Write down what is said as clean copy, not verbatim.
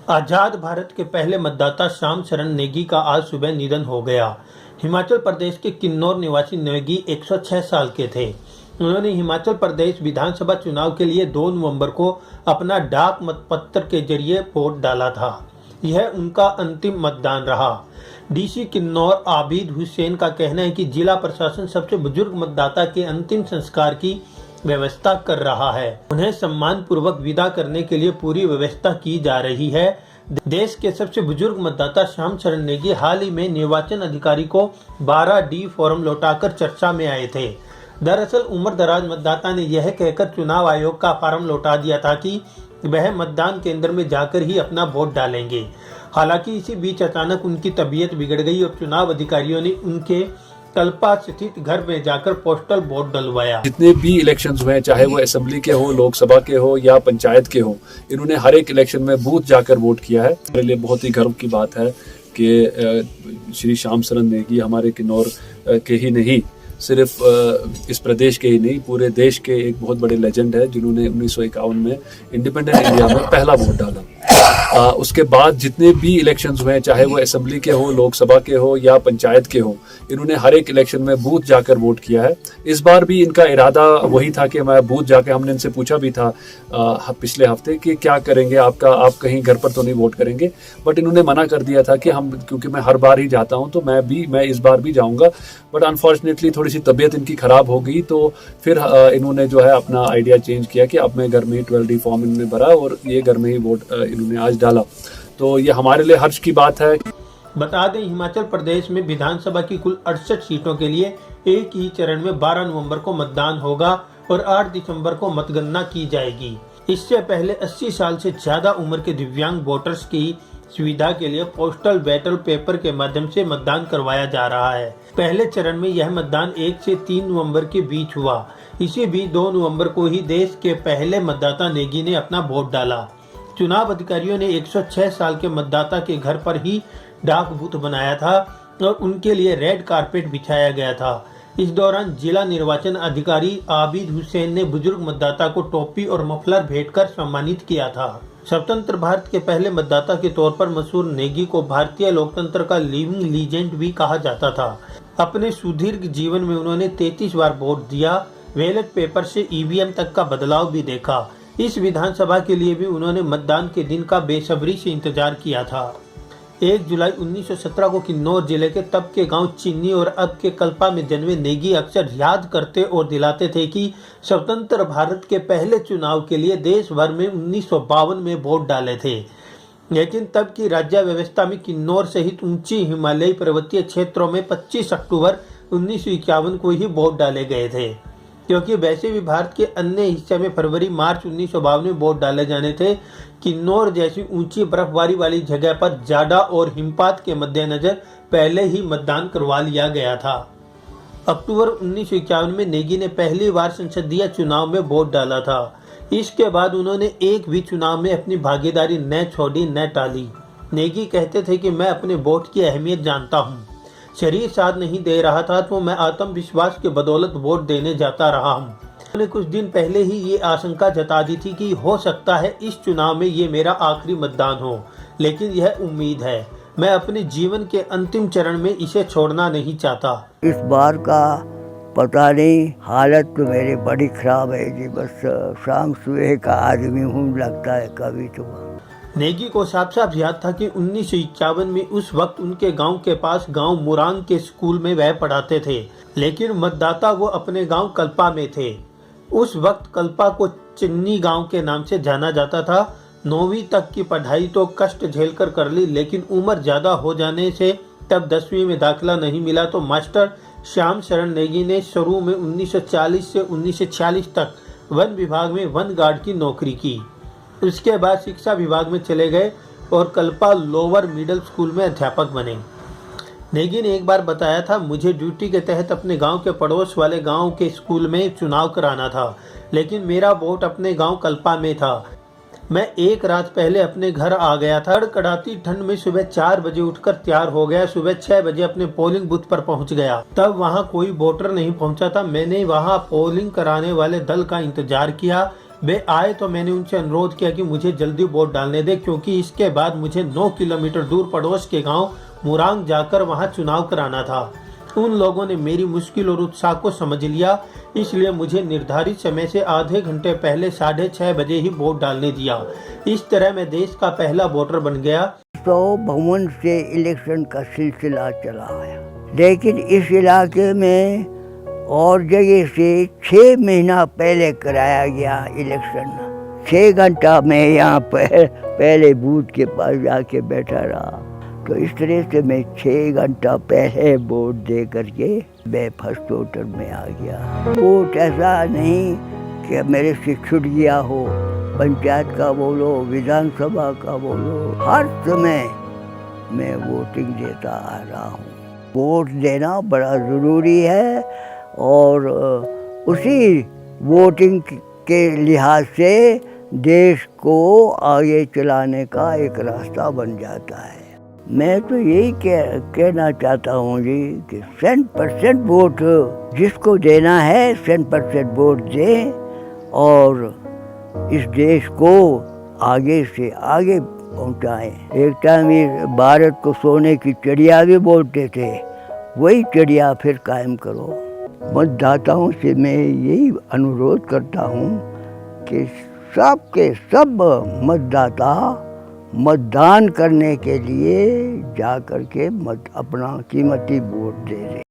आजाद भारत के पहले मतदाता श्याम शरण नेगी का आज सुबह निधन हो गया। हिमाचल प्रदेश के किन्नौर निवासी नेगी 106 साल के थे। उन्होंने हिमाचल प्रदेश विधानसभा चुनाव के लिए 2 नवंबर को अपना डाक मतपत्र के जरिए वोट डाला था। यह उनका अंतिम मतदान रहा। डीसी किन्नौर आबिद हुसैन का कहना है कि जिला प्रशासन सबसे बुजुर्ग मतदाता के अंतिम संस्कार की व्यवस्था कर रहा है। उन्हें सम्मान पूर्वक विदा करने के लिए पूरी व्यवस्था की जा रही है। देश के सबसे बुजुर्ग मतदाता श्याम शरण नेगी हाल ही में निर्वाचन अधिकारी को 12D फॉर्म लौटाकर चर्चा में आए थे। दरअसल उम्र दराज मतदाता ने यह कहकर चुनाव आयोग का फॉर्म लौटा दिया था कि वह मतदान केंद्र में जाकर ही अपना वोट डालेंगे। हालांकि इसी बीच अचानक उनकी तबीयत बिगड़ गई और चुनाव अधिकारियों ने उनके कल्पा स्थित घर में जाकर पोस्टल वोट डलवाया। जितने भी इलेक्शंस हुए, चाहे वो असेंबली के हो, लोकसभा के हो या पंचायत के हो, इन्होंने हर एक इलेक्शन में बूथ जाकर वोट किया है। मेरे लिए बहुत ही गर्व की बात है कि श्री श्याम शरण नेगी हमारे किन्नौर के ही नहीं, सिर्फ इस प्रदेश के ही नहीं, पूरे देश के एक बहुत बड़े लेजेंड है जिन्होंने 1951 में इंडिपेंडेंट इंडिया में पहला वोट डाला। उसके बाद जितने भी इलेक्शंस हुए, चाहे वो असेंबली के हो, लोकसभा के हो या पंचायत के हो, इन्होंने हर एक इलेक्शन में बूथ जाकर वोट किया है। इस बार भी इनका इरादा वही था कि मैं बूथ जाकर, हमने इनसे पूछा भी था पिछले हफ्ते कि क्या करेंगे आप कहीं घर पर तो नहीं वोट करेंगे, बट इन्होंने मना कर दिया था कि क्योंकि मैं हर बार ही जाता हूं तो मैं इस बार भी जाऊंगा। बट अनफॉर्चुनेटली थोड़ी सी तबीयत इनकी खराब हो गई, तो फिर इन्होंने जो है अपना आइडिया चेंज किया कि अब मैं घर में ही 12D फॉर्म इन्होंने भरा और ये घर में ही वोट इन्होंने आज डाला। तो ये हमारे लिए हर्ष की बात है। बता दें, हिमाचल प्रदेश में विधानसभा की कुल 68 सीटों के लिए एक ही चरण में 12 नवंबर को मतदान होगा और 8 दिसंबर को मतगणना की जाएगी। इससे पहले 80 साल से ज्यादा उम्र के दिव्यांग वोटर्स की सुविधा के लिए पोस्टल बैलेट पेपर के माध्यम से मतदान करवाया जा रहा है। पहले चरण में यह मतदान 1 से 3 नवंबर के बीच हुआ। इसी बीच 2 नवंबर को ही देश के पहले मतदाता नेगी ने अपना वोट डाला। चुनाव अधिकारियों ने 106 साल के मतदाता के घर पर ही डाक बूथ बनाया था और उनके लिए रेड कारपेट बिछाया गया था। इस दौरान जिला निर्वाचन अधिकारी आबिद हुसैन ने बुजुर्ग मतदाता को टोपी और मफलर भेंटकर सम्मानित किया था। स्वतंत्र भारत के पहले मतदाता के तौर पर मशहूर नेगी को भारतीय लोकतंत्र का लिविंग लीजेंड भी कहा जाता था। अपने सुदीर्घ जीवन में उन्होंने 33 बार वोट दिया। बैलेट पेपर से EVM तक का बदलाव भी देखा। इस विधानसभा के लिए भी उन्होंने मतदान के दिन का बेसब्री से इंतजार किया था। 1 जुलाई 1917 को किन्नौर जिले के तब के गांव चिन्नी और अब के कल्पा में जन्मे नेगी अक्सर याद करते और दिलाते थे कि स्वतंत्र भारत के पहले चुनाव के लिए देश भर में 1952 में वोट डाले थे। लेकिन तब की राज्य व्यवस्था में किन्नौर सहित ऊंची हिमालयी पर्वतीय क्षेत्रों में 25 अक्टूबर 1951 को ही वोट डाले गए थे, क्योंकि वैसे भी भारत के अन्य हिस्से में फरवरी-मार्च 1952 में वोट डाले जाने थे। किन्नौर जैसी ऊंची बर्फबारी वाली जगह पर जाड़ा और हिमपात के मद्देनजर पहले ही मतदान करवा लिया गया था। अक्टूबर 1951 में नेगी ने पहली बार संसदीय चुनाव में वोट डाला था। इसके बाद उन्होंने एक भी चुनाव में अपनी भागीदारी न छोड़ी न टाली। नेगी कहते थे कि मैं अपने वोट की अहमियत जानता हूँ। शरीर साथ नहीं दे रहा था तो मैं आत्मविश्वास के बदौलत वोट देने जाता रहा हूँ। उन्होंने कुछ दिन पहले ही ये आशंका जता दी थी कि हो सकता है इस चुनाव में ये मेरा आखिरी मतदान हो, लेकिन यह उम्मीद है। मैं अपने जीवन के अंतिम चरण में इसे छोड़ना नहीं चाहता। इस बार का पता नहीं, हालत तो मेरी बड़ी खराब है जी। बस शाम सुबह का आदमी हूँ, लगता है कभी तो। नेगी को साफ साफ याद था कि 1951 में उस वक्त उनके गांव के पास गांव मुरांग के स्कूल में वह पढ़ाते थे, लेकिन मतदाता वो अपने गांव कल्पा में थे। उस वक्त कल्पा को चिन्नी गांव के नाम से जाना जाता था। 9वीं तक की पढ़ाई तो कष्ट झेलकर कर ली, लेकिन उम्र ज़्यादा हो जाने से तब 10वीं में दाखिला नहीं मिला तो मास्टर श्याम शरण नेगी ने शुरू में 1940 से 1946 तक वन विभाग में वन गार्ड की नौकरी की। उसके बाद शिक्षा विभाग में चले गए और कल्पा लोअर मिडिल स्कूल में अध्यापक बने। नेगी ने एक बार बताया था, मुझे ड्यूटी के तहत अपने गांव के पड़ोस वाले गांव के स्कूल में चुनाव कराना था, लेकिन मेरा वोट अपने गांव कल्पा में था। मैं एक रात पहले अपने घर आ गया था। कड़ाती ठंड में सुबह 4 बजे उठकर तैयार हो गया। सुबह 6 बजे अपने पोलिंग बूथ पर पहुंच गया। तब वहां कोई वोटर नहीं पहुंचा था। मैंने वहां पोलिंग कराने वाले दल का इंतजार किया। वे आए तो मैंने उनसे अनुरोध किया कि मुझे जल्दी वोट डालने दे, क्योंकि इसके बाद मुझे 9 किलोमीटर दूर पड़ोस के गांव मुरांग जाकर वहां चुनाव कराना था। उन लोगों ने मेरी मुश्किल और उत्साह को समझ लिया, इसलिए मुझे निर्धारित समय से आधे घंटे पहले 6:30 बजे ही वोट डालने दिया। इस तरह मैं देश का पहला वोटर बन गया। तो भवन से इलेक्शन का सिलसिला चला आया, लेकिन इस इलाके में और जगह से 6 महीना पहले कराया गया इलेक्शन। 6 घंटा मैं यहाँ पर पहले बूथ के पास जाके बैठा रहा। तो इस तरह से मैं 6 घंटा पहले वोट दे करके मैं फर्स्ट वोटर में आ गया। वोट ऐसा नहीं कि मेरे से छूट गया हो, पंचायत का बोलो, विधानसभा का बोलो, हर समय मैं वोटिंग देता आ रहा हूँ। वोट देना बड़ा ज़रूरी है और उसी वोटिंग के लिहाज से देश को आगे चलाने का एक रास्ता बन जाता है। मैं तो यही कहना चाहता हूँ जी कि 100% वोट जिसको देना है 100% वोट दें और इस देश को आगे से आगे पहुँचाएं। एक टाइम ये भारत को सोने की चिड़िया भी बोलते थे, वही चिड़िया फिर कायम करो। मतदाताओं से मैं यही अनुरोध करता हूँ कि सब के सब मतदाता मतदान करने के लिए जा कर के अपना कीमती वोट दे दें।